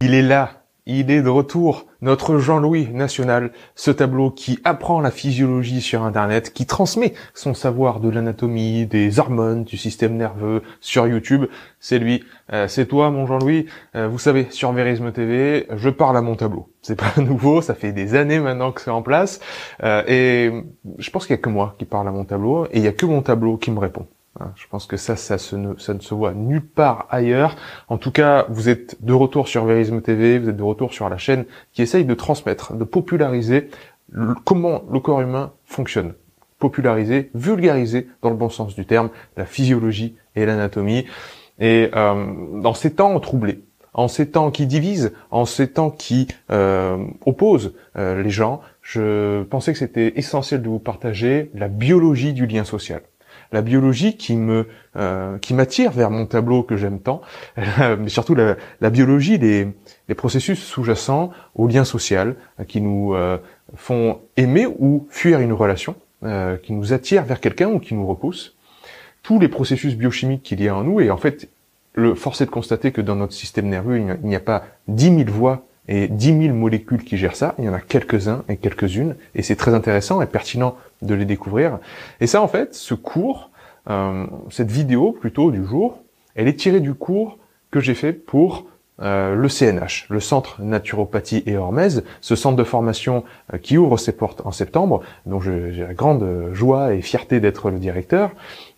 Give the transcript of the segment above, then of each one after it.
Il est là, il est de retour, notre Jean-Louis national, ce tableau qui apprend la physiologie sur Internet, qui transmet son savoir de l'anatomie, des hormones, du système nerveux sur YouTube. C'est lui, c'est toi mon Jean-Louis. Vous savez, sur Verisme TV, je parle à mon tableau. C'est pas nouveau, ça fait des années maintenant que c'est en place. Et je pense qu'il y a que moi qui parle à mon tableau, et il y a que mon tableau qui me répond. Je pense que ça ne se voit nulle part ailleurs. En tout cas, vous êtes de retour sur Verisme TV, vous êtes de retour sur la chaîne qui essaye de transmettre, de populariser comment le corps humain fonctionne. Populariser, vulgariser, dans le bon sens du terme, la physiologie et l'anatomie. Et dans ces temps troublés, en ces temps qui divisent, en ces temps qui opposent les gens, je pensais que c'était essentiel de vous partager la biologie du lien social. La biologie qui m'attire vers mon tableau que j'aime tant, mais surtout la biologie des processus sous-jacents au lien social qui nous font aimer ou fuir une relation, qui nous attirent vers quelqu'un ou qui nous repoussent. Tous les processus biochimiques qu'il y a en nous, et en fait, force est de constater que dans notre système nerveux, il n'y a pas 10 000 voies et 10 000 molécules qui gèrent ça, il y en a quelques-uns et quelques-unes, et c'est très intéressant et pertinent de les découvrir. Et ça, en fait, ce cours, cette vidéo plutôt du jour, elle est tirée du cours que j'ai fait pour le CNH, le Centre Naturopathie et Hormèse, ce centre de formation qui ouvre ses portes en septembre, dont j'ai la grande joie et fierté d'être le directeur.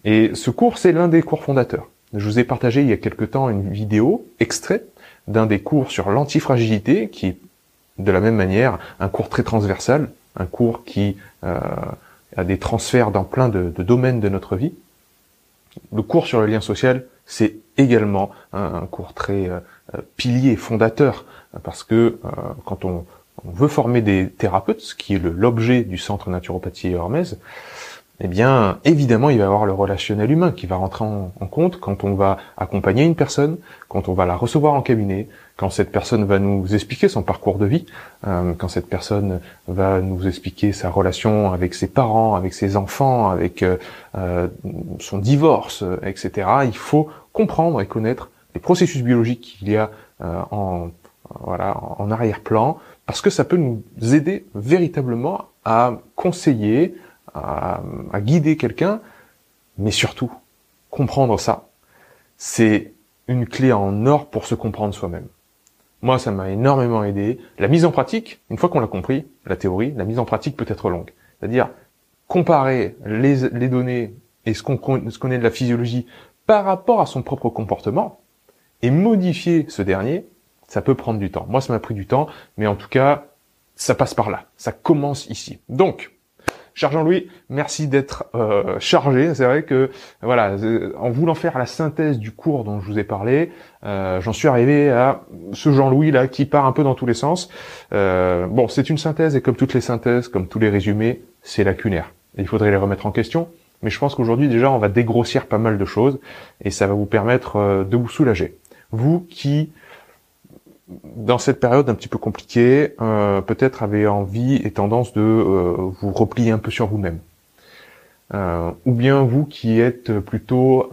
Et ce cours, c'est l'un des cours fondateurs. Je vous ai partagé il y a quelque temps une vidéo extrait d'un des cours sur l'antifragilité, qui est de la même manière un cours très transversal, un cours qui a des transferts dans plein de domaines de notre vie. Le cours sur le lien social, c'est également un cours très pilier, fondateur, parce que quand on veut former des thérapeutes, ce qui est l'objet du Centre Naturopathie et Hormèse, eh bien, évidemment, il va y avoir le relationnel humain qui va rentrer en compte quand on va accompagner une personne, quand on va la recevoir en cabinet, quand cette personne va nous expliquer son parcours de vie, quand cette personne va nous expliquer sa relation avec ses parents, avec ses enfants, avec son divorce, etc. Il faut comprendre et connaître les processus biologiques qu'il y a en arrière-plan, parce que ça peut nous aider véritablement à conseiller, à guider quelqu'un, mais surtout, comprendre ça, c'est une clé en or pour se comprendre soi-même. Moi, ça m'a énormément aidé. La mise en pratique, une fois qu'on l'a compris, la théorie, la mise en pratique peut être longue. C'est-à-dire, comparer les données et ce qu'on connaît de la physiologie par rapport à son propre comportement, et modifier ce dernier, ça peut prendre du temps. Moi, ça m'a pris du temps, mais en tout cas, ça passe par là. Ça commence ici. Donc, cher Jean-Louis, merci d'être chargé. C'est vrai que voilà, en voulant faire la synthèse du cours dont je vous ai parlé, j'en suis arrivé à ce Jean-Louis là qui part un peu dans tous les sens. Bon, c'est une synthèse et comme toutes les synthèses, comme tous les résumés, c'est lacunaire. Il faudrait les remettre en question. Mais je pense qu'aujourd'hui déjà, on va dégrossir pas mal de choses et ça va vous permettre de vous soulager. Vous qui dans cette période un petit peu compliquée, peut-être avez envie et tendance de vous replier un peu sur vous-même. Ou bien vous qui êtes plutôt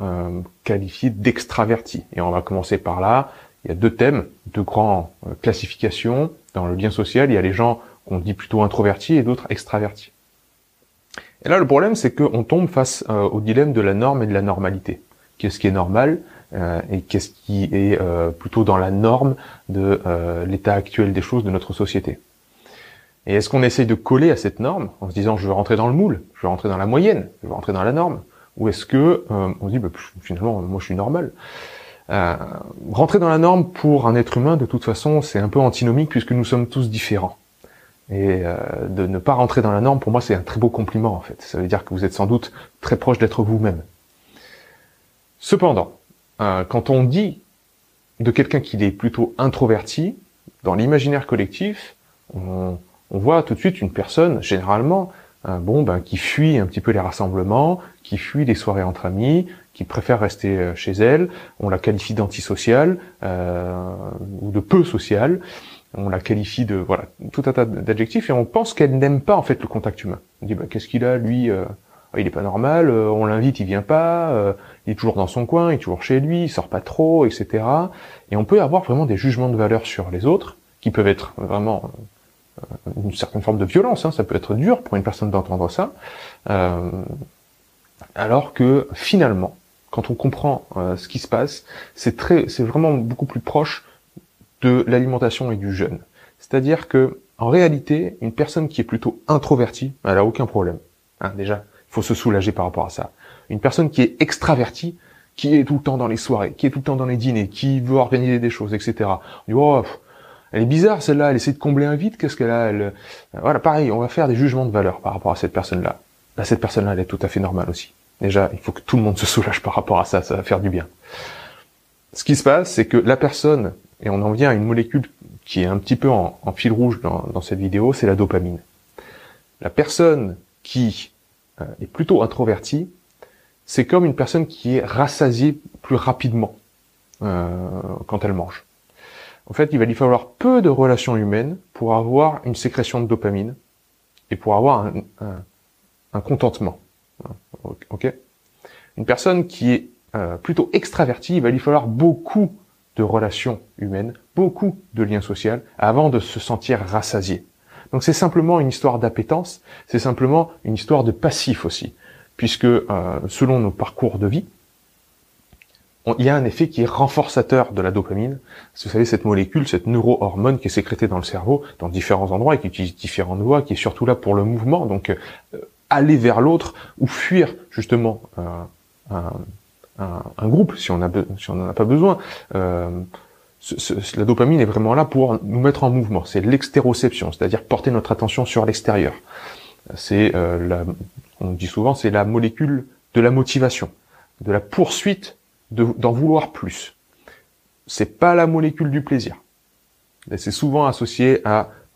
qualifié d'extraverti. Et on va commencer par là. Il y a deux thèmes, deux grandes classifications dans le lien social. Il y a les gens qu'on dit plutôt introvertis et d'autres extravertis. Et là, le problème, c'est qu'on tombe face au dilemme de la norme et de la normalité. Qu'est-ce qui est normal et qu'est-ce qui est plutôt dans la norme de l'état actuel des choses de notre société. Et est-ce qu'on essaye de coller à cette norme en se disant je veux rentrer dans le moule, je veux rentrer dans la moyenne, je veux rentrer dans la norme, ou est-ce que on se dit finalement moi je suis normal. Rentrer dans la norme pour un être humain de toute façon c'est un peu antinomique puisque nous sommes tous différents. Et de ne pas rentrer dans la norme pour moi c'est un très beau compliment en fait. Ça veut dire que vous êtes sans doute très proche d'être vous-même. Cependant, quand on dit de quelqu'un qu'il est plutôt introverti, dans l'imaginaire collectif, on voit tout de suite une personne, généralement, qui fuit un petit peu les rassemblements, qui fuit les soirées entre amis, qui préfère rester chez elle. On la qualifie d'antisociale ou de peu sociale. On la qualifie de tout un tas d'adjectifs et on pense qu'elle n'aime pas en fait le contact humain. On dit qu'est-ce qu'il a lui il est pas normal, on l'invite, il vient pas, il est toujours dans son coin, il est toujours chez lui, il sort pas trop, etc. Et on peut avoir vraiment des jugements de valeur sur les autres, qui peuvent être vraiment une certaine forme de violence, hein, ça peut être dur pour une personne d'entendre ça, alors que finalement, quand on comprend ce qui se passe, c'est vraiment beaucoup plus proche de l'alimentation et du jeûne. C'est-à-dire que, en réalité, une personne qui est plutôt introvertie, elle a aucun problème. Hein, déjà, il faut se soulager par rapport à ça. Une personne qui est extravertie, qui est tout le temps dans les soirées, qui est tout le temps dans les dîners, qui veut organiser des choses, etc. On dit, oh, elle est bizarre celle-là, elle essaie de combler un vide, qu'est-ce qu'elle a, Voilà, pareil, on va faire des jugements de valeur par rapport à cette personne-là. Là, cette personne-là, elle est tout à fait normale aussi. Déjà, il faut que tout le monde se soulage par rapport à ça va faire du bien. Ce qui se passe, c'est que la personne, et on en vient à une molécule qui est un petit peu en fil rouge dans cette vidéo, c'est la dopamine. La personne qui est plutôt introvertie, c'est comme une personne qui est rassasiée plus rapidement quand elle mange. En fait, il va lui falloir peu de relations humaines pour avoir une sécrétion de dopamine et pour avoir un contentement. Ok ? Une personne qui est plutôt extravertie, il va lui falloir beaucoup de relations humaines, beaucoup de liens sociaux avant de se sentir rassasié. Donc c'est simplement une histoire d'appétence, c'est simplement une histoire de passif aussi, puisque selon nos parcours de vie, il y a un effet qui est renforçateur de la dopamine. Vous savez, cette molécule, cette neurohormone qui est sécrétée dans le cerveau, dans différents endroits et qui utilise différentes voies, qui est surtout là pour le mouvement, donc aller vers l'autre ou fuir justement un groupe si on n'en a pas besoin. La dopamine est vraiment là pour nous mettre en mouvement. C'est l'extéroception, c'est-à-dire porter notre attention sur l'extérieur. C'est on dit souvent, c'est la molécule de la motivation, de la poursuite d'en vouloir plus. C'est pas la molécule du plaisir. C'est souvent associé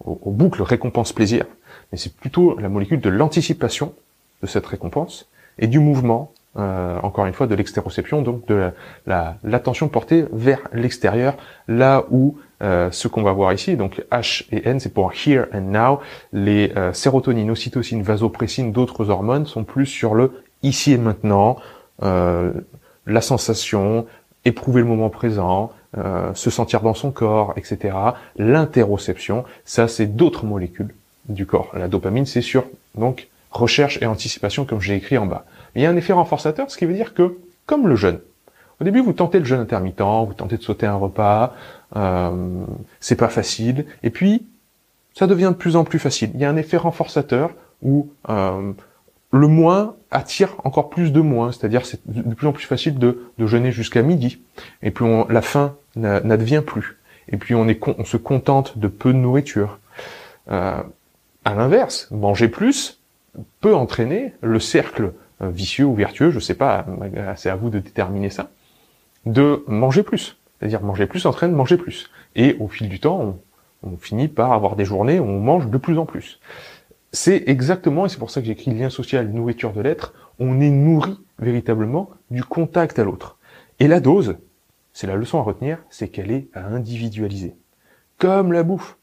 aux boucles récompense-plaisir, mais c'est plutôt la molécule de l'anticipation de cette récompense et du mouvement, encore une fois, de l'extéroception, donc de l'attention portée vers l'extérieur, là où ce qu'on va voir ici, donc H et N, c'est pour here and now, les sérotonine, ocytocine, vasopressine, d'autres hormones sont plus sur le ici et maintenant, la sensation, éprouver le moment présent, se sentir dans son corps, etc. L'interoception, ça c'est d'autres molécules du corps. La dopamine, c'est sur donc recherche et anticipation, comme j'ai écrit en bas. Mais il y a un effet renforçateur, ce qui veut dire que, comme le jeûne, au début vous tentez le jeûne intermittent, vous tentez de sauter un repas, c'est pas facile, et puis ça devient de plus en plus facile. Il y a un effet renforçateur où le moins attire encore plus de moins, c'est-à-dire c'est de plus en plus facile de jeûner jusqu'à midi, et puis la faim n'advient plus, et puis on se contente de peu de nourriture. À l'inverse, manger plus peut entraîner le cercle vicieux ou vertueux, je sais pas, c'est à vous de déterminer ça, de manger plus. C'est-à-dire manger plus entraîne manger plus. Et au fil du temps, on finit par avoir des journées où on mange de plus en plus. C'est exactement, et c'est pour ça que j'ai écrit lien social, nourriture de l'être, on est nourri véritablement du contact à l'autre. Et la dose, c'est la leçon à retenir, c'est qu'elle est à individualiser. Comme la bouffe.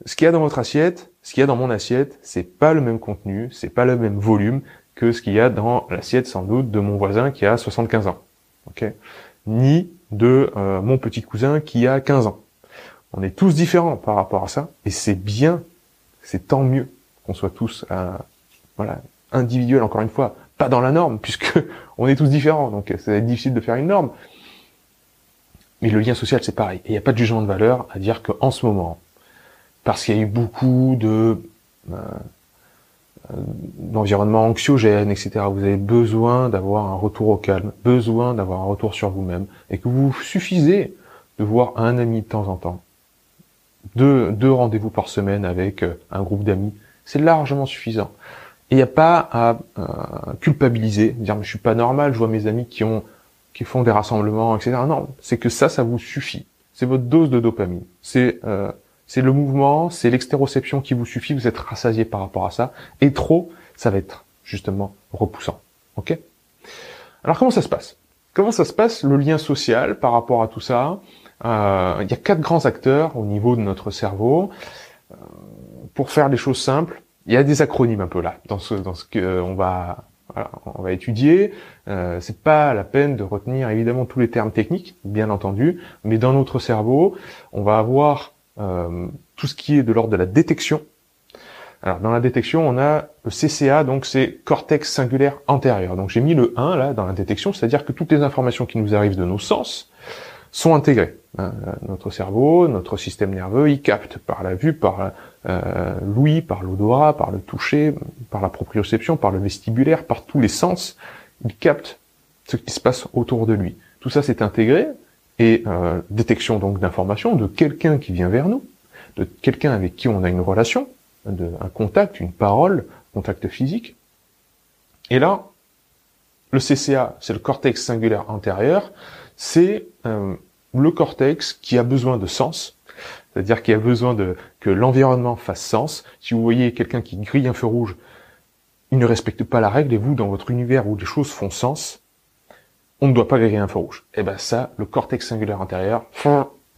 Ce qu'il y a dans votre assiette, ce qu'il y a dans mon assiette, c'est pas le même contenu, c'est pas le même volume que ce qu'il y a dans l'assiette sans doute de mon voisin qui a 75 ans. Okay, ni de mon petit cousin qui a 15 ans. On est tous différents par rapport à ça, et c'est bien, c'est tant mieux qu'on soit tous individuels, encore une fois, pas dans la norme, puisque on est tous différents, donc ça va être difficile de faire une norme. Mais le lien social, c'est pareil. Et il n'y a pas de jugement de valeur à dire qu'en ce moment, parce qu'il y a eu beaucoup d'environnements anxiogènes, etc. Vous avez besoin d'avoir un retour au calme, besoin d'avoir un retour sur vous-même, et que vous suffisez de voir un ami de temps en temps, deux rendez-vous par semaine avec un groupe d'amis, c'est largement suffisant. Et il n'y a pas à culpabiliser, dire mais je suis pas normal, je vois mes amis qui font des rassemblements, etc. Non, c'est que ça vous suffit. C'est votre dose de dopamine. C'est le mouvement, c'est l'extéroception qui vous suffit, vous êtes rassasié par rapport à ça, et trop, ça va être justement repoussant. Ok ? Alors comment ça se passe ? Comment ça se passe le lien social par rapport à tout ça ? Il y a 4 grands acteurs au niveau de notre cerveau. Pour faire les choses simples, il y a des acronymes un peu là dans ce que on va étudier. C'est pas la peine de retenir évidemment tous les termes techniques, bien entendu, mais dans notre cerveau, on va avoir tout ce qui est de l'ordre de la détection. Alors dans la détection, on a le CCA, donc c'est cortex singulaire antérieur. Donc j'ai mis le 1 là dans la détection, c'est-à-dire que toutes les informations qui nous arrivent de nos sens sont intégrées. Notre cerveau, notre système nerveux, il capte par la vue, par l'ouïe, par l'odorat, par le toucher, par la proprioception, par le vestibulaire, par tous les sens, il capte ce qui se passe autour de lui. Tout ça c'est intégré, et détection donc d'informations de quelqu'un qui vient vers nous, de quelqu'un avec qui on a une relation, un contact, une parole, contact physique. Et là, le CCA, c'est le cortex singulaire antérieur, c'est le cortex qui a besoin de sens, c'est-à-dire qui a besoin que l'environnement fasse sens. Si vous voyez quelqu'un qui grille un feu rouge, il ne respecte pas la règle, et vous, dans votre univers où les choses font sens, on ne doit pas griller un feu rouge. Et ben ça, le cortex singulaire antérieur,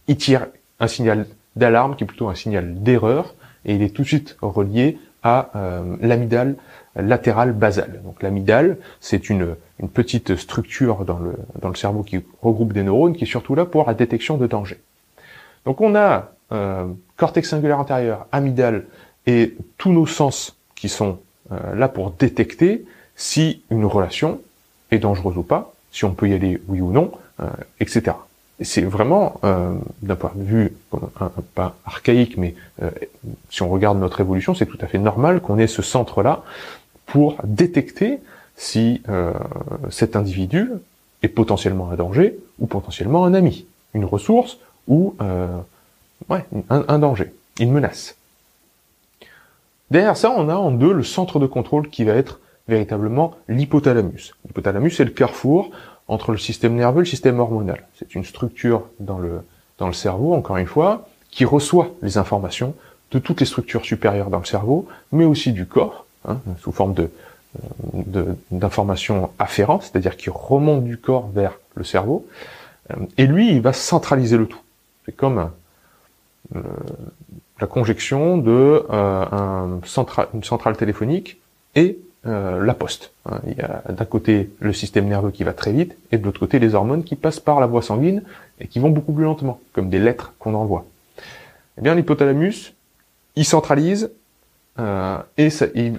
il tire un signal d'alarme, qui est plutôt un signal d'erreur, et il est tout de suite relié à l'amygdale latérale basale. Donc l'amygdale, c'est une petite structure dans le cerveau qui regroupe des neurones, qui est surtout là pour la détection de danger. Donc on a cortex singulaire antérieur, amygdale, et tous nos sens qui sont là pour détecter si une relation est dangereuse ou pas, si on peut y aller oui ou non, etc. Et c'est vraiment, d'un point de vue pas archaïque, mais si on regarde notre évolution, c'est tout à fait normal qu'on ait ce centre-là pour détecter si cet individu est potentiellement un danger ou potentiellement un ami, une ressource ou un danger, une menace. Derrière ça, on a en deux le centre de contrôle qui va être véritablement l'hypothalamus. L'hypothalamus, c'est le carrefour entre le système nerveux et le système hormonal. C'est une structure dans le cerveau, encore une fois, qui reçoit les informations de toutes les structures supérieures dans le cerveau, mais aussi du corps, sous forme d'informations afférentes, c'est-à-dire qui remontent du corps vers le cerveau, et lui, il va centraliser le tout. C'est comme la conjonction de une centrale téléphonique et la poste. Il y a d'un côté le système nerveux qui va très vite, et de l'autre côté les hormones qui passent par la voie sanguine et qui vont beaucoup plus lentement, comme des lettres qu'on envoie. Eh bien, l'hypothalamus, il centralise et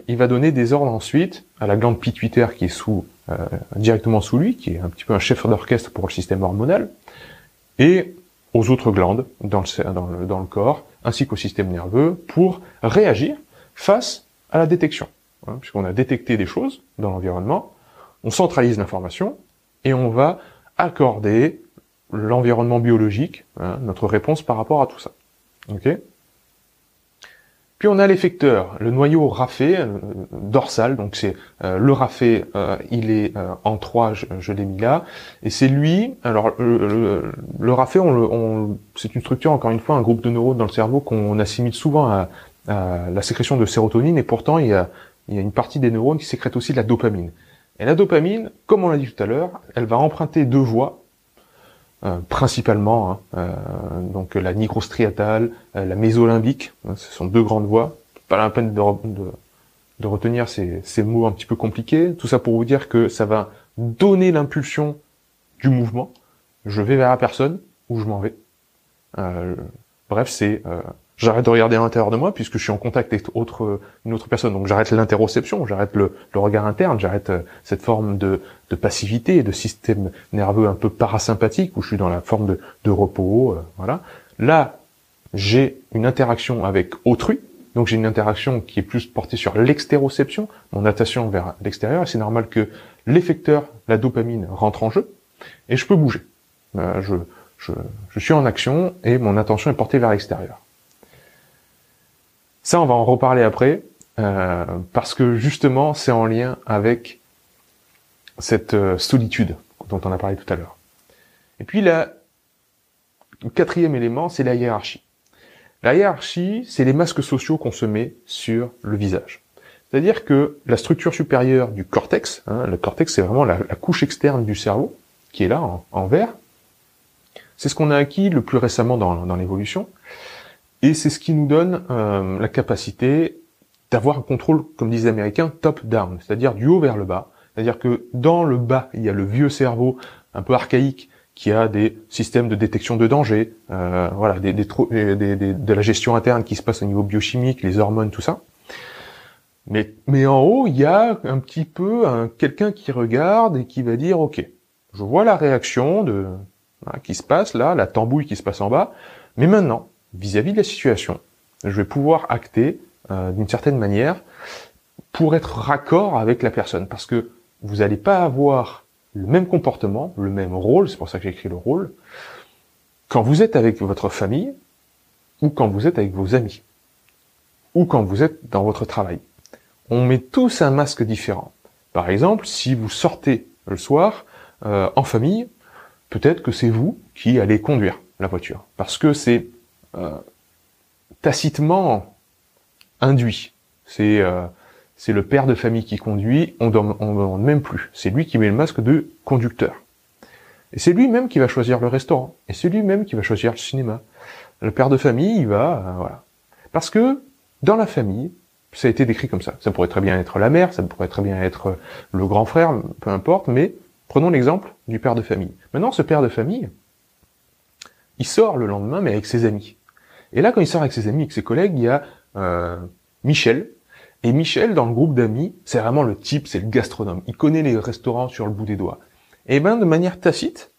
il va donner des ordres ensuite à la glande pituitaire qui est directement sous lui, qui est un petit peu un chef d'orchestre pour le système hormonal, et aux autres glandes dans le corps, ainsi qu'au système nerveux, pour réagir face à la détection. Puisqu'on a détecté des choses dans l'environnement, on centralise l'information et on va accorder l'environnement biologique, notre réponse par rapport à tout ça. Okay. Puis on a l'effecteur, le noyau raphé, dorsal, donc c'est le raphé, il est en 3, je l'ai mis là, et c'est lui, alors le raphé, c'est une structure, encore une fois, un groupe de neurones dans le cerveau qu'on assimile souvent à la sécrétion de sérotonine, et pourtant il y a une partie des neurones qui sécrètent aussi de la dopamine. Et la dopamine, comme on l'a dit tout à l'heure, elle va emprunter deux voies, principalement, donc la nigrostriatale, la mésolimbique, ce sont deux grandes voies. Pas la peine de retenir ces mots un petit peu compliqués. Tout ça pour vous dire que ça va donner l'impulsion du mouvement. Je vais vers la personne ou je m'en vais. Bref, c'est j'arrête de regarder à l'intérieur de moi puisque je suis en contact avec une autre personne. Donc j'arrête l'interoception, j'arrête le regard interne, j'arrête cette forme de passivité, de système nerveux un peu parasympathique où je suis dans la forme de repos. Voilà. Là, j'ai une interaction avec autrui. Donc j'ai une interaction qui est plus portée sur l'extéroception, mon attention vers l'extérieur. Et c'est normal que l'effecteur, la dopamine, rentre en jeu et je peux bouger. Je suis en action et mon attention est portée vers l'extérieur. Ça, on va en reparler après, parce que justement, c'est en lien avec cette solitude dont on a parlé tout à l'heure. Et puis le quatrième élément, c'est la hiérarchie. La hiérarchie, c'est les masques sociaux qu'on se met sur le visage. C'est-à-dire que la structure supérieure du cortex, le cortex, c'est vraiment la couche externe du cerveau, qui est là, en vert. C'est ce qu'on a acquis le plus récemment dans l'évolution. Et c'est ce qui nous donne la capacité d'avoir un contrôle, comme disent les Américains, top-down, c'est-à-dire du haut vers le bas. C'est-à-dire que dans le bas, il y a le vieux cerveau, un peu archaïque, qui a des systèmes de détection de danger, voilà, de la gestion interne qui se passe au niveau biochimique, les hormones, tout ça. Mais en haut, il y a un petit peu quelqu'un qui regarde et qui va dire, ok, je vois la réaction qui se passe là, la tambouille qui se passe en bas, mais maintenant, vis-à-vis de la situation, je vais pouvoir acter d'une certaine manière pour être raccord avec la personne, parce que vous n'allez pas avoir le même comportement, le même rôle, c'est pour ça que j'ai écrit le rôle, quand vous êtes avec votre famille, ou quand vous êtes avec vos amis, ou quand vous êtes dans votre travail. On met tous un masque différent. Par exemple, si vous sortez le soir en famille, peut-être que c'est vous qui allez conduire la voiture, parce que c'est tacitement induit. C'est le père de famille qui conduit, on demande même plus. C'est lui qui met le masque de conducteur. Et c'est lui-même qui va choisir le restaurant. Et c'est lui-même qui va choisir le cinéma. Le père de famille, il va, voilà. Parce que, dans la famille, ça a été décrit comme ça. Ça pourrait très bien être la mère, ça pourrait très bien être le grand frère, peu importe, mais prenons l'exemple du père de famille. Maintenant, ce père de famille, il sort le lendemain, mais avec ses amis. Et là, quand il sort avec ses amis, avec ses collègues, il y a Michel. Et Michel, dans le groupe d'amis, c'est vraiment le type, c'est le gastronome. Il connaît les restaurants sur le bout des doigts. Et ben, de manière tacite,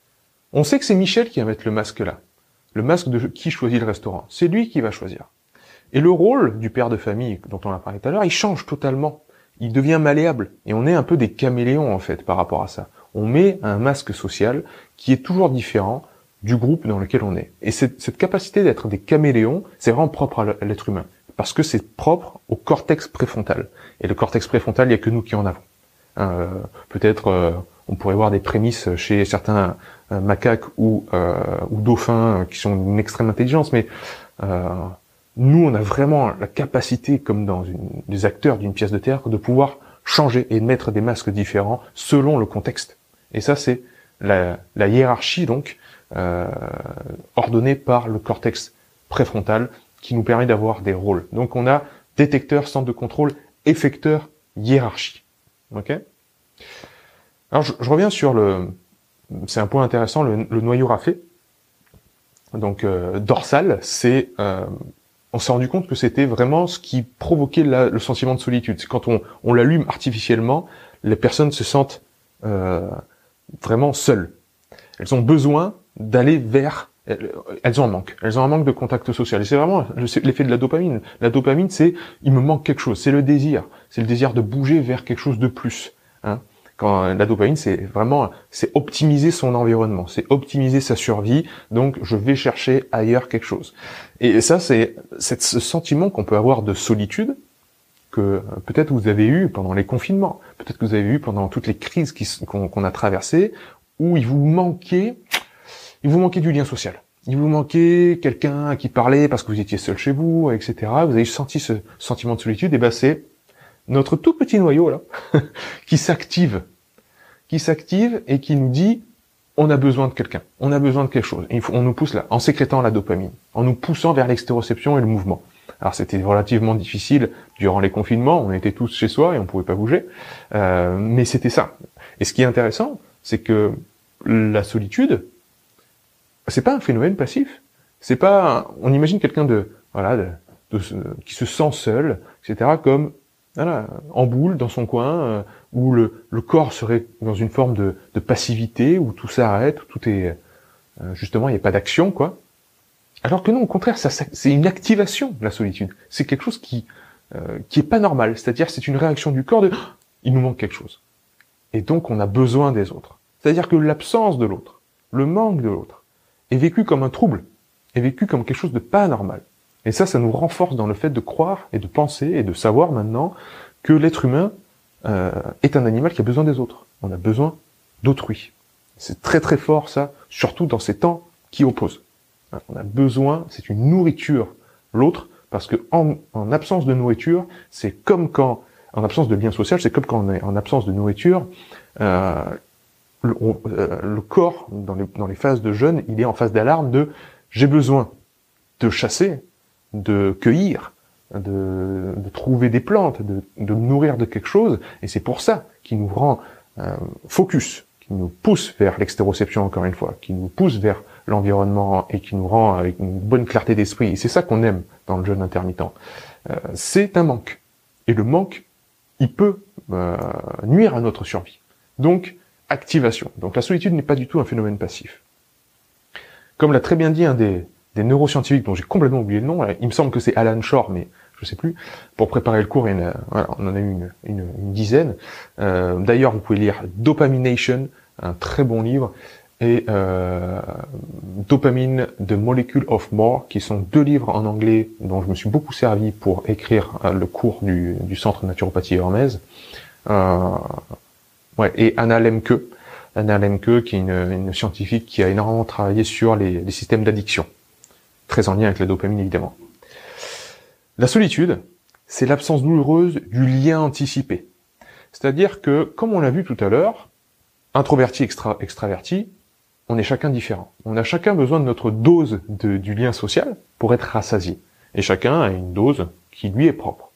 on sait que c'est Michel qui va mettre le masque là. Le masque de qui choisit le restaurant. C'est lui qui va choisir. Et le rôle du père de famille, dont on a parlé tout à l'heure, il change totalement. Il devient malléable. Et on est un peu des caméléons, en fait, par rapport à ça. On met un masque social qui est toujours différent du groupe dans lequel on est. Et cette capacité d'être des caméléons, c'est vraiment propre à l'être humain. Parce que c'est propre au cortex préfrontal. Et le cortex préfrontal, il n'y a que nous qui en avons. Peut-être, on pourrait voir des prémices chez certains macaques ou dauphins qui sont d'une extrême intelligence, mais nous, on a vraiment la capacité, comme dans des acteurs d'une pièce de théâtre, de pouvoir changer et de mettre des masques différents selon le contexte. Et ça, c'est la hiérarchie, donc, ordonnée par le cortex préfrontal, qui nous permet d'avoir des rôles. Donc on a détecteur, centre de contrôle, effecteur, hiérarchie. Ok ? Alors je reviens sur c'est un point intéressant, le noyau raflé. Donc dorsal, on s'est rendu compte que c'était vraiment ce qui provoquait le sentiment de solitude. C'est quand on l'allume artificiellement, les personnes se sentent vraiment seules. Elles ont besoin d'aller vers... Elles ont un manque. Elles ont un manque de contact social. Et c'est vraiment l'effet de la dopamine. La dopamine, c'est il me manque quelque chose. C'est le désir. C'est le désir de bouger vers quelque chose de plus. Hein. Quand la dopamine, c'est optimiser son environnement. C'est optimiser sa survie. Donc, je vais chercher ailleurs quelque chose. Et ça, c'est ce sentiment qu'on peut avoir de solitude que peut-être vous avez eu pendant les confinements. Peut-être que vous avez eu pendant toutes les crises qu'on a traversées où il vous manquait du lien social. Il vous manquait quelqu'un à qui parler parce que vous étiez seul chez vous, etc. Vous avez senti ce sentiment de solitude. Et ben c'est notre tout petit noyau là qui s'active et qui nous dit on a besoin de quelqu'un, on a besoin de quelque chose. Et on nous pousse là, en sécrétant la dopamine, en nous poussant vers l'extéroception et le mouvement. Alors c'était relativement difficile durant les confinements. On était tous chez soi et on pouvait pas bouger, mais c'était ça. Et ce qui est intéressant, c'est que la solitude, c'est pas un phénomène passif. C'est pas, on imagine quelqu'un qui se sent seul, etc., comme, voilà, en boule, dans son coin, où le corps serait dans une forme de passivité, où tout s'arrête, où tout est, justement, il n'y a pas d'action, quoi. Alors que non, au contraire, c'est une activation, la solitude. C'est quelque chose qui est pas normal. C'est-à-dire, c'est une réaction du corps de, il nous manque quelque chose. Et donc, on a besoin des autres. C'est-à-dire que l'absence de l'autre, le manque de l'autre, est vécu comme un trouble, est vécu comme quelque chose de pas normal. Et ça nous renforce dans le fait de croire et de penser et de savoir maintenant que l'être humain est un animal qui a besoin des autres. On a besoin d'autrui. C'est très très fort ça, surtout dans ces temps qui opposent. On a besoin, c'est une nourriture, l'autre, parce que en absence de nourriture, c'est comme quand, en absence de lien social, c'est comme quand on est en absence de nourriture, le corps, dans les phases de jeûne, il est en phase d'alarme de « j'ai besoin de chasser, de cueillir, de trouver des plantes, de nourrir de quelque chose, et c'est pour ça qu'il nous rend focus, qui nous pousse vers l'extéroception encore une fois, qui nous pousse vers l'environnement et qui nous rend avec une bonne clarté d'esprit. Et c'est ça qu'on aime dans le jeûne intermittent. C'est un manque. Et le manque, il peut nuire à notre survie. Donc, activation. Donc la solitude n'est pas du tout un phénomène passif. Comme l'a très bien dit un des neuroscientifiques dont j'ai complètement oublié le nom, il me semble que c'est Alan Shore, mais je sais plus. Pour préparer le cours, voilà, on en a eu une dizaine. D'ailleurs, vous pouvez lire Dopamination, un très bon livre, et Dopamine, The Molecule of More, qui sont 2 livres en anglais dont je me suis beaucoup servi pour écrire le cours du Centre Naturopathie Hermès. Et Anna Lemke, qui est une scientifique qui a énormément travaillé sur les systèmes d'addiction, très en lien avec la dopamine évidemment. La solitude, c'est l'absence douloureuse du lien anticipé. C'est-à-dire que, comme on l'a vu tout à l'heure, introverti, extraverti, on est chacun différent. On a chacun besoin de notre dose du lien social pour être rassasié. Et chacun a une dose qui lui est propre.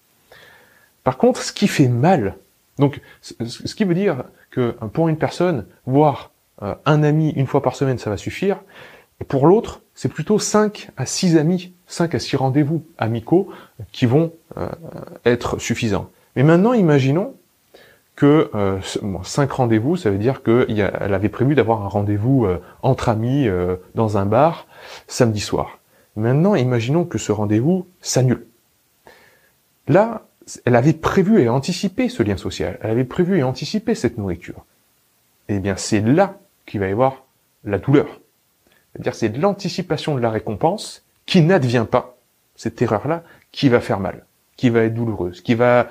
Par contre, ce qui fait mal, donc ce qui veut dire que pour une personne, voir un ami une fois par semaine, ça va suffire. Et pour l'autre, c'est plutôt 5 à 6 amis, 5 à 6 rendez-vous amicaux qui vont être suffisants. Mais maintenant, imaginons que 5 rendez-vous, ça veut dire qu'elle avait prévu d'avoir un rendez-vous entre amis dans un bar samedi soir. Maintenant, imaginons que ce rendez-vous s'annule. Là, elle avait prévu et anticipé ce lien social. Elle avait prévu et anticipé cette nourriture. Eh bien, c'est là qu'il va y avoir la douleur. C'est-à-dire, c'est de l'anticipation de la récompense qui n'advient pas, cette erreur-là, qui va faire mal, qui va être douloureuse, qui va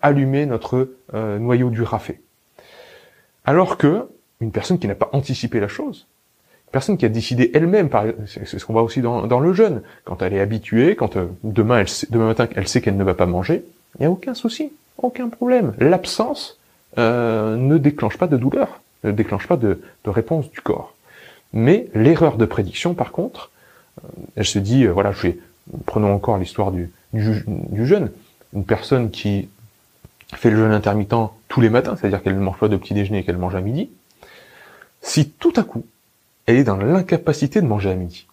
allumer notre noyau du rafet. Alors que une personne qui n'a pas anticipé la chose, une personne qui a décidé elle-même, c'est ce qu'on voit aussi dans le jeûne, quand elle est habituée, quand demain matin elle sait qu'elle ne va pas manger, il n'y a aucun souci, aucun problème. L'absence ne déclenche pas de douleur, ne déclenche pas de réponse du corps. Mais l'erreur de prédiction, par contre, elle se dit, prenons encore l'histoire du jeûne, une personne qui fait le jeûne intermittent tous les matins, c'est-à-dire qu'elle ne mange pas de petit déjeuner et qu'elle mange à midi, si tout à coup, elle est dans l'incapacité de manger à midi,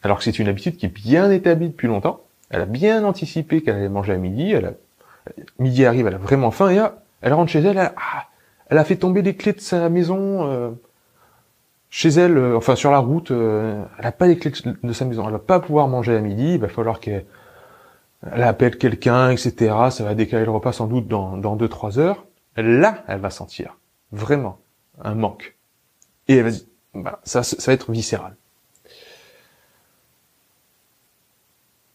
alors que c'est une habitude qui est bien établie depuis longtemps, elle a bien anticipé qu'elle allait manger à midi, midi arrive, elle a vraiment faim, et elle rentre chez elle, elle a fait tomber les clés de sa maison chez elle, sur la route, elle n'a pas les clés de sa maison, elle va pas pouvoir manger à midi, il va falloir qu'elle appelle quelqu'un, etc. Ça va décaler le repas sans doute dans 2-3 heures. Là, elle va sentir vraiment un manque. Et elle va dire, ça va être viscéral.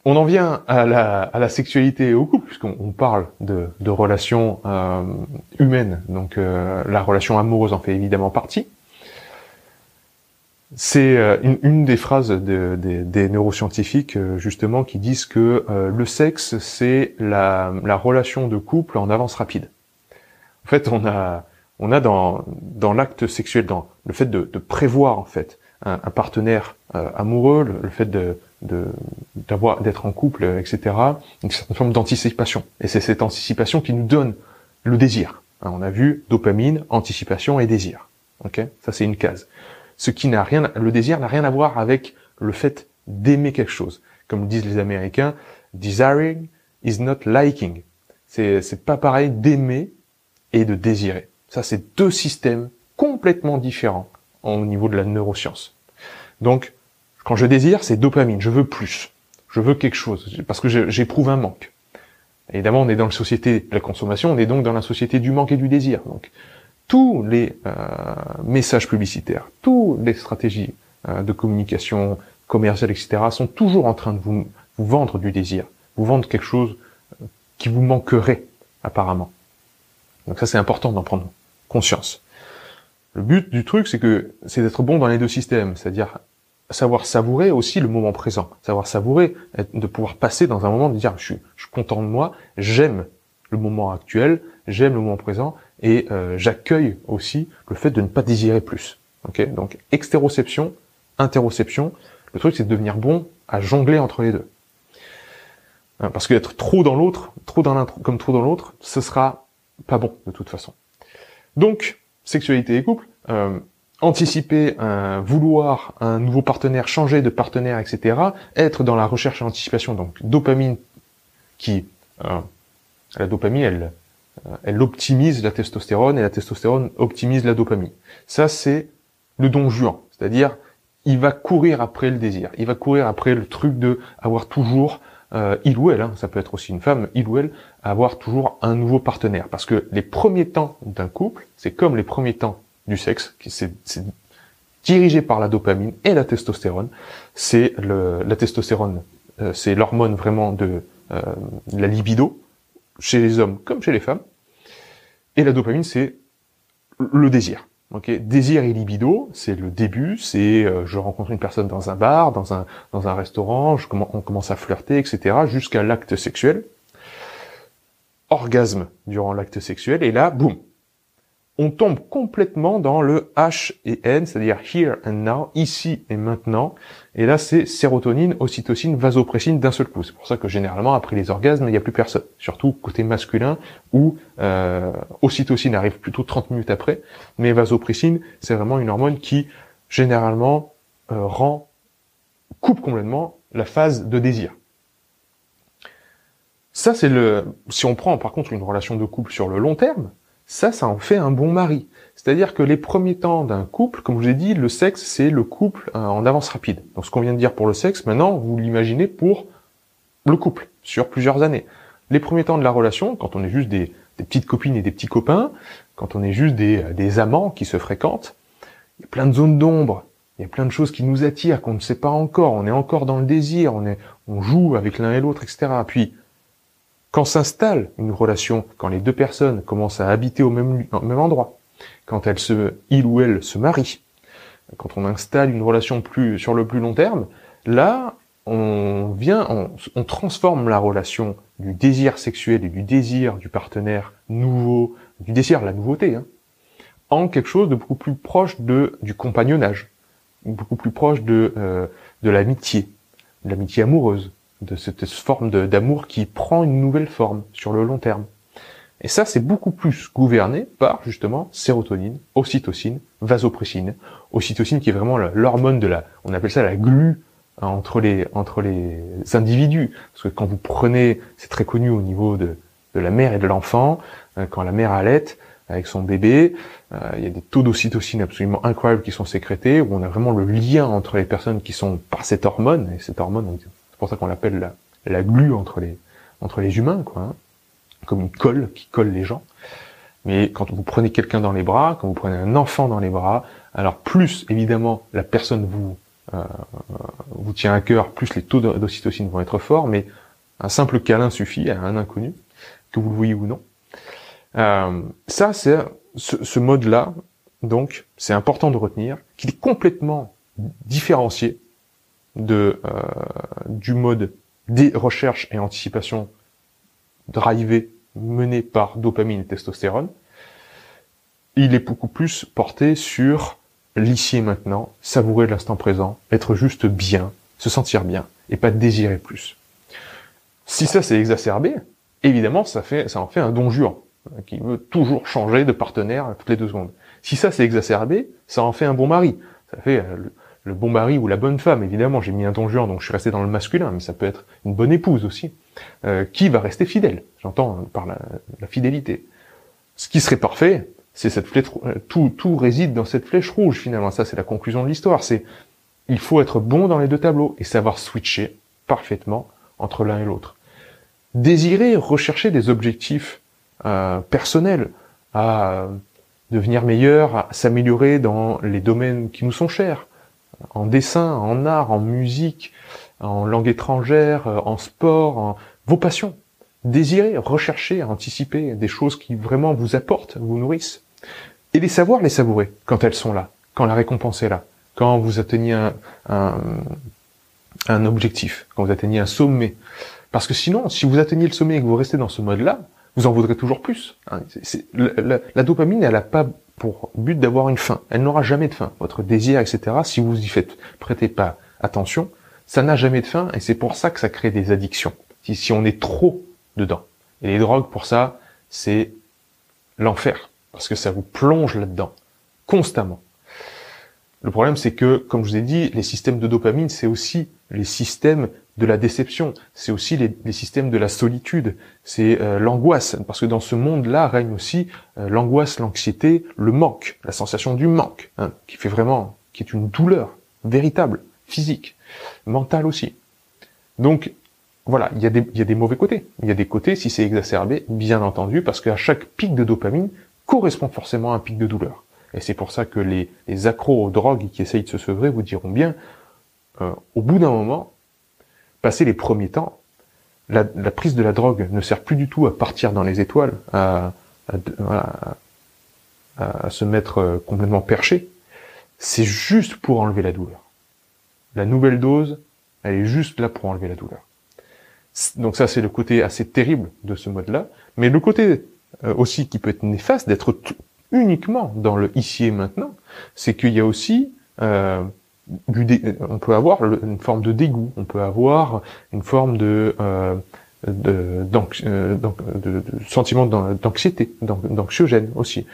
On en vient à la sexualité et au couple, puisqu'on parle de relations humaines, donc la relation amoureuse en fait évidemment partie. C'est une des phrases des neuroscientifiques justement qui disent que le sexe c'est la relation de couple en avance rapide. En fait, on a dans l'acte sexuel, dans le fait de prévoir en fait un partenaire amoureux, le fait d'être en couple, etc. Une certaine forme d'anticipation. Et c'est cette anticipation qui nous donne le désir. On a vu dopamine, anticipation et désir. Ok, ça c'est une case. Le désir n'a rien à voir avec le fait d'aimer quelque chose. Comme disent les Américains, desiring is not liking. C'est pas pareil d'aimer et de désirer. Ça, c'est 2 systèmes complètement différents au niveau de la neuroscience. Donc, quand je désire, c'est dopamine. Je veux plus. Je veux quelque chose. Parce que j'éprouve un manque. Évidemment, on est dans la société de la consommation, on est donc dans la société du manque et du désir. Donc, tous les messages publicitaires, toutes les stratégies de communication commerciale, etc., sont toujours en train de vous vendre du désir, vous vendre quelque chose qui vous manquerait, apparemment. Donc ça, c'est important d'en prendre conscience. Le but du truc, c'est d'être bon dans les 2 systèmes, c'est-à-dire savoir savourer aussi le moment présent, savoir savourer, de pouvoir passer dans un moment, de dire je suis content de moi, j'aime le moment actuel, j'aime le moment présent, et j'accueille aussi le fait de ne pas désirer plus. Okay, donc extéroception, interoception, le truc c'est de devenir bon à jongler entre les 2. Parce qu'être trop dans l'autre, trop dans l'un comme trop dans l'autre, ce sera pas bon de toute façon. Donc, sexualité et couple, anticiper, vouloir un nouveau partenaire, changer de partenaire, etc. Être dans la recherche et anticipation, donc dopamine la dopamine, elle optimise la testostérone et la testostérone optimise la dopamine. Ça, c'est le don juan, c'est-à-dire il va courir après le désir, il va courir après le truc de avoir toujours il ou elle, ça peut être aussi une femme, il ou elle, avoir toujours un nouveau partenaire. Parce que les premiers temps d'un couple, c'est comme les premiers temps du sexe, c'est dirigé par la dopamine et la testostérone. C'est la testostérone, c'est l'hormone vraiment de la libido, chez les hommes comme chez les femmes. Et la dopamine, c'est le désir. Okay, désir et libido, c'est le début, c'est je rencontre une personne dans un bar, dans un restaurant, on commence à flirter, etc., jusqu'à l'acte sexuel. Orgasme durant l'acte sexuel, et là, boum, on tombe complètement dans le H et N, c'est-à-dire here and now, ici et maintenant. Et là, c'est sérotonine, ocytocine, vasopressine d'un seul coup. C'est pour ça que généralement, après les orgasmes, il n'y a plus personne. Surtout côté masculin, où ocytocine arrive plutôt 30 minutes après. Mais vasopressine, c'est vraiment une hormone qui, généralement, coupe complètement la phase de désir. Ça, c'est si on prend par contre une relation de couple sur le long terme, ça en fait un bon mari. C'est-à-dire que les premiers temps d'un couple, comme je vous ai dit, le sexe, c'est le couple en avance rapide. Donc ce qu'on vient de dire pour le sexe, maintenant, vous l'imaginez pour le couple, sur plusieurs années. Les premiers temps de la relation, quand on est juste des petites copines et des petits copains, quand on est juste des amants qui se fréquentent, il y a plein de zones d'ombre, il y a plein de choses qui nous attirent, qu'on ne sait pas encore, on est encore dans le désir, on joue avec l'un et l'autre, etc. Puis, quand s'installe une relation, quand les deux personnes commencent à habiter au même endroit, quand il ou elle se marie, quand on installe une relation sur le plus long terme, là, on transforme la relation du désir sexuel et du désir du partenaire nouveau, du désir de la nouveauté, en quelque chose de beaucoup plus proche du compagnonnage, beaucoup plus proche de l'amitié amoureuse, de cette forme d'amour qui prend une nouvelle forme sur le long terme. Et ça, c'est beaucoup plus gouverné par, justement, sérotonine, ocytocine, vasopressine. Ocytocine qui est vraiment l'hormone on appelle ça la glu entre les individus. Parce que quand vous prenez, c'est très connu au niveau de la mère et de l'enfant, quand la mère allaite avec son bébé, il y a des taux d'ocytocine absolument incroyables qui sont sécrétés, où on a vraiment le lien entre les personnes qui sont par cette hormone, et cette hormone, c'est pour ça qu'on l'appelle la glu entre les humains, quoi, comme une colle qui colle les gens. Mais quand vous prenez quelqu'un dans les bras, quand vous prenez un enfant dans les bras, alors plus évidemment la personne vous tient à cœur, plus les taux d'ocytocine vont être forts, mais un simple câlin suffit à un inconnu, que vous le voyez ou non. Ça, c'est ce mode-là, donc c'est important de retenir, qu'il est complètement différencié du mode des recherches et anticipation drivé, mené par dopamine et testostérone. Il est beaucoup plus porté sur l'ici et maintenant, savourer l'instant présent, être juste bien, se sentir bien, et pas désirer plus. Si ça c'est exacerbé, évidemment ça en fait un don juan, qui veut toujours changer de partenaire toutes les 2 secondes. Si ça c'est exacerbé, ça en fait un bon mari. Ça fait le bon mari ou la bonne femme, évidemment, j'ai mis un don juan, donc je suis resté dans le masculin, mais ça peut être une bonne épouse aussi, qui va rester fidèle, j'entends par la fidélité. Ce qui serait parfait, c'est cette flèche, tout réside dans cette flèche rouge, finalement, ça c'est la conclusion de l'histoire, il faut être bon dans les 2 tableaux, et savoir switcher parfaitement entre l'un et l'autre. Désirer, rechercher des objectifs personnels, à devenir meilleur, à s'améliorer dans les domaines qui nous sont chers, en dessin, en art, en musique, en langue étrangère, en sport, vos passions. Désirez, recherchez, anticiper des choses qui vraiment vous apportent, vous nourrissent. Et les savoir, les savourer, quand elles sont là, quand la récompense est là, quand vous atteignez un objectif, quand vous atteignez un sommet. Parce que sinon, si vous atteignez le sommet et que vous restez dans ce mode-là, vous en voudrez toujours plus. La dopamine, elle n'a pas pour but d'avoir une fin. Elle n'aura jamais de fin. Votre désir, etc., si vous y prêtez pas attention, ça n'a jamais de fin, et c'est pour ça que ça crée des addictions. si on est trop dedans. Et les drogues, pour ça, c'est l'enfer, parce que ça vous plonge là-dedans, constamment. Le problème, c'est que, comme je vous ai dit, les systèmes de dopamine, c'est aussi les systèmes de la déception, c'est aussi les systèmes de la solitude, c'est l'angoisse, parce que dans ce monde-là règne aussi l'angoisse, l'anxiété, le manque, la sensation du manque, hein, qui est une douleur véritable, physique, mentale aussi. Donc, voilà, il y a des mauvais côtés. Il y a des côtés, si c'est exacerbé, bien entendu, parce qu'à chaque pic de dopamine correspond forcément à un pic de douleur. Et c'est pour ça que les accros aux drogues qui essayent de se sevrer vous diront bien, au bout d'un moment, passer les premiers temps, la prise de la drogue ne sert plus du tout à partir dans les étoiles, à se mettre complètement perché. C'est juste pour enlever la douleur. La nouvelle dose, elle est juste là pour enlever la douleur. Donc ça, c'est le côté assez terrible de ce mode-là. Mais le côté aussi qui peut être néfaste d'être uniquement dans le ici et maintenant, c'est qu'il y a aussi on peut avoir une forme de dégoût, on peut avoir une forme de sentiment d'anxiété, d'anxiogène aussi,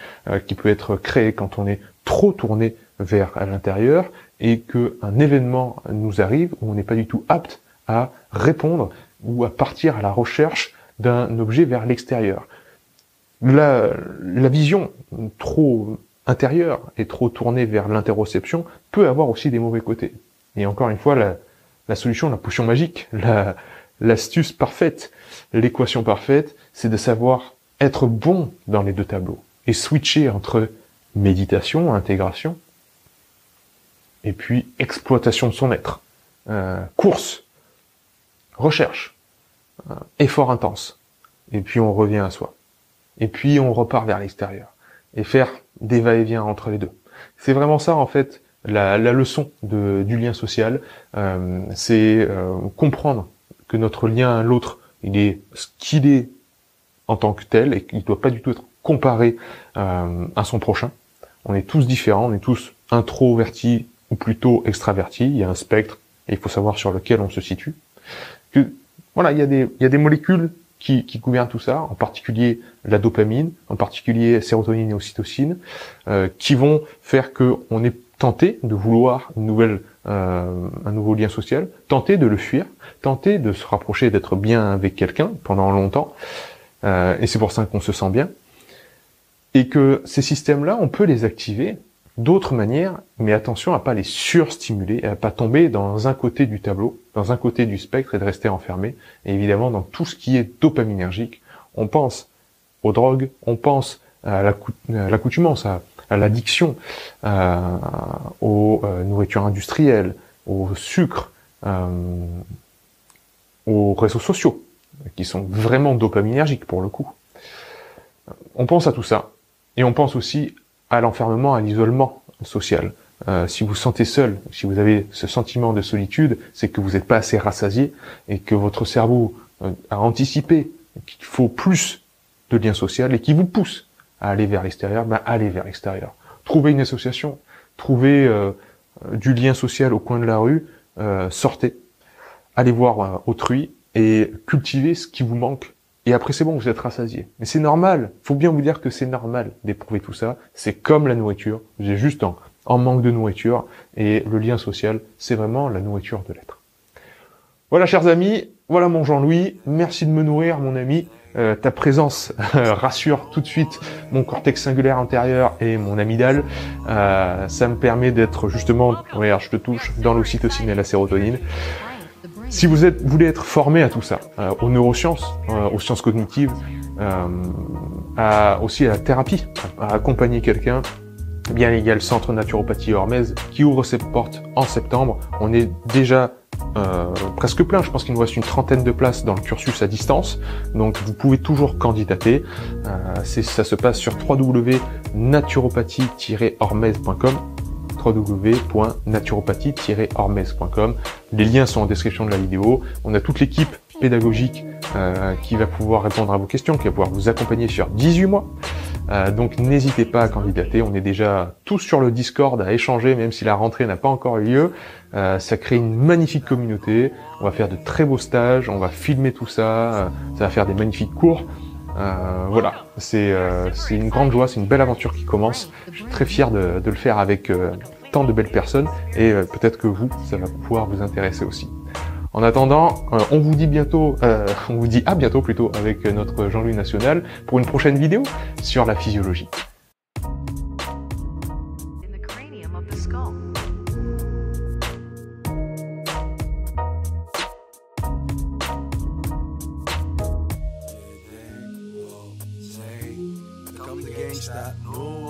qui peut être créé quand on est trop tourné vers à l'intérieur et que un événement nous arrive où on n'est pas du tout apte à répondre ou à partir à la recherche d'un objet vers l'extérieur. La vision trop intérieure et trop tournée vers l'interoception peut avoir aussi des mauvais côtés. Et encore une fois, la solution, la potion magique, l'astuce parfaite, l'équation parfaite, c'est de savoir être bon dans les deux tableaux et switcher entre méditation, intégration, et puis exploitation de son être, course, recherche, effort intense, et puis on revient à soi. Et puis on repart vers l'extérieur. Et faire des va-et-vient entre les deux. C'est vraiment ça, en fait, la leçon du lien social. C'est comprendre que notre lien à l'autre, il est ce qu'il est en tant que tel, et qu'il ne doit pas du tout être comparé à son prochain. On est tous différents, on est tous introvertis ou plutôt extravertis. Il y a un spectre, et il faut savoir sur lequel on se situe. Voilà, il y a des molécules qui gouvernent tout ça, en particulier la dopamine, en particulier sérotonine et ocytocine, qui vont faire que on est tenté de vouloir un nouveau lien social, tenté de le fuir, tenté de se rapprocher, d'être bien avec quelqu'un pendant longtemps, et c'est pour ça qu'on se sent bien, et que ces systèmes-là, on peut les activer d'autres manières, mais attention à pas les surstimuler, à pas tomber dans un côté du tableau, dans un côté du spectre et de rester enfermé. Et évidemment, dans tout ce qui est dopaminergique, on pense aux drogues, on pense à l'accoutumance, à l'addiction, aux nourritures industrielles, au sucre, aux réseaux sociaux, qui sont vraiment dopaminergiques pour le coup. On pense à tout ça, et on pense aussi à l'enfermement, à l'isolement social. Si vous sentez seul, si vous avez ce sentiment de solitude, c'est que vous n'êtes pas assez rassasié et que votre cerveau a anticipé qu'il faut plus de lien social et qui vous pousse à aller vers l'extérieur. Allez vers l'extérieur. Trouvez une association, trouvez du lien social au coin de la rue, sortez, allez voir autrui et cultivez ce qui vous manque. Et après, c'est bon, vous êtes rassasié. Mais c'est normal. Faut bien vous dire que c'est normal d'éprouver tout ça. C'est comme la nourriture. Vous êtes juste en manque de nourriture. Et le lien social, c'est vraiment la nourriture de l'être. Voilà, chers amis. Voilà mon Jean-Louis. Merci de me nourrir, mon ami. Ta présence rassure tout de suite mon cortex singulaire antérieur et mon amygdale. Ça me permet d'être justement, regarde, je te touche, dans l'ocytocine et la sérotonine. Si vous voulez être formé à tout ça, aux neurosciences, aux sciences cognitives, aussi à la thérapie, à accompagner quelqu'un, eh bien il y a le Centre Naturopathie Hormez qui ouvre ses portes en septembre. On est déjà presque plein, je pense qu'il nous reste une trentaine de places dans le cursus à distance, donc vous pouvez toujours candidater. Ça se passe sur www.naturopathie-hormez.com www.naturopathie-hormez.com. Les liens sont en description de la vidéo. On a toute l'équipe pédagogique qui va pouvoir répondre à vos questions, qui va pouvoir vous accompagner sur 18 mois. Donc n'hésitez pas à candidater, on est déjà tous sur le Discord à échanger, même si la rentrée n'a pas encore eu lieu. Ça crée une magnifique communauté, on va faire de très beaux stages, on va filmer tout ça, ça va faire des magnifiques cours. Voilà, c'est une grande joie, c'est une belle aventure qui commence. Je suis très fier de le faire avec tant de belles personnes, et peut-être que vous, ça va pouvoir vous intéresser aussi. En attendant, on vous dit à bientôt plutôt avec notre Jean-Louis National pour une prochaine vidéo sur la physiologie. Gangsta, no